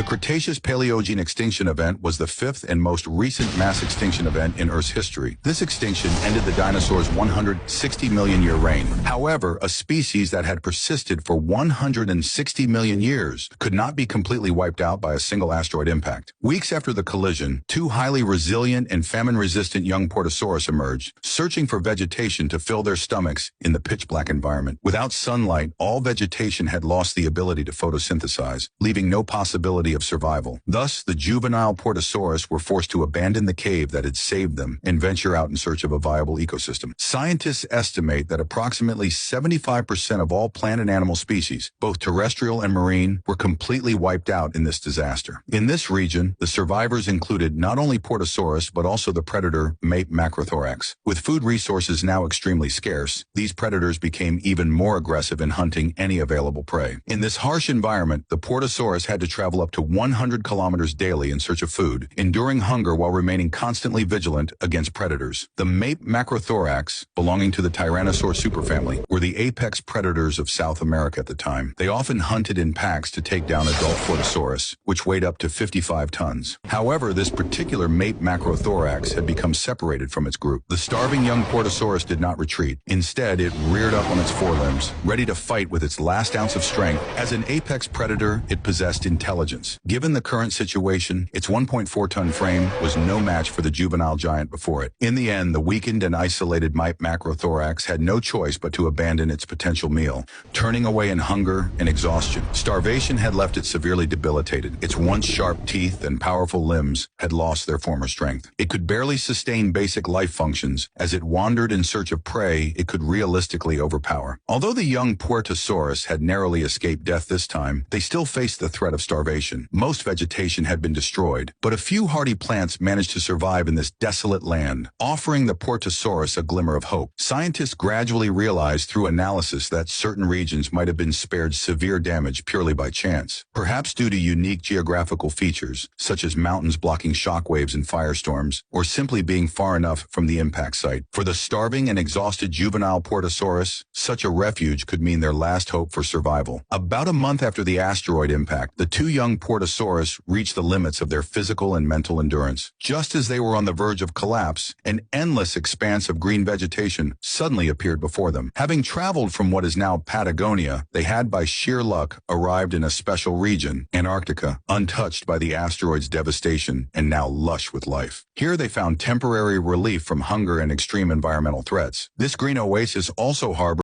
Cretaceous-Paleogene extinction event was the fifth and most recent mass extinction event in Earth's history. This extinction ended the dinosaurs' 160 million year reign. However, a species that had persisted for 160 million years could not be completely wiped out by a single asteroid impact. Weeks after the collision, two highly resilient and famine-resistant young Portosaurus emerged, searching for vegetation to fill their stomachs in the pitch-black environment. Without sunlight, all vegetation had lost the ability to photosynthesize, leaving no possibility of survival. Thus, the juvenile Portosaurus were forced to abandon the cave that had saved them and venture out in search of a viable ecosystem. Scientists estimate that approximately 75% of all plant and animal species, both terrestrial and marine, were completely wiped out in this disaster. In this region, the survivors included not only Portosaurus but also the predator Mape macrothorax. With food resources now extremely scarce, these predators became even more aggressive in hunting any available prey. In this harsh environment, the Portosaurus had to travel up to 100 kilometers daily in search of food, enduring hunger while remaining constantly vigilant against predators. The Mape macrothorax, belonging to the Tyrannosaur superfamily, were the apex predators of South America at the time. They often hunted in packs to take down adult Portosaurus, which weighed up to 55 tons. However, this particular Mape macrothorax had become separated from its group. The starving young Portosaurus did not retreat. Instead, it reared up on its forelimbs, ready to fight with its last ounce of strength. As an apex predator, it possessed intelligence. Given the current situation, its 1.4-ton frame was no match for the juvenile giant before it. In the end, the weakened and isolated Mape macrothorax had no choice but to abandon its potential meal, turning away in hunger and exhaustion. Starvation had left it severely debilitated. Its once sharp teeth and powerful limbs had lost their former strength. It could barely sustain basic life functions. As it wandered in search of prey, it could realistically overpower. Although the young Portosaurus had narrowly escaped death this time, they still faced the threat of starvation. Most vegetation had been destroyed, but a few hardy plants managed to survive in this desolate land, offering the Portosaurus a glimmer of hope. Scientists gradually realized through analysis that certain regions might have been spared severe damage purely by chance, perhaps due to unique geographical features, such as mountains blocking shockwaves and firestorms, or simply being far enough from the impact site. For the starving and exhausted juvenile Portosaurus, such a refuge could mean their last hope for survival. About a month after the asteroid impact, the two young Portosaurus reached the limits of their physical and mental endurance. Just as they were on the verge of collapse, an endless expanse of green vegetation suddenly appeared before them. Having traveled from what is now Patagonia, they had by sheer luck arrived in a special region, Antarctica, untouched by the asteroid's devastation and now lush with life. Here they found temporary relief from hunger and extreme environmental threats. This green oasis also harbored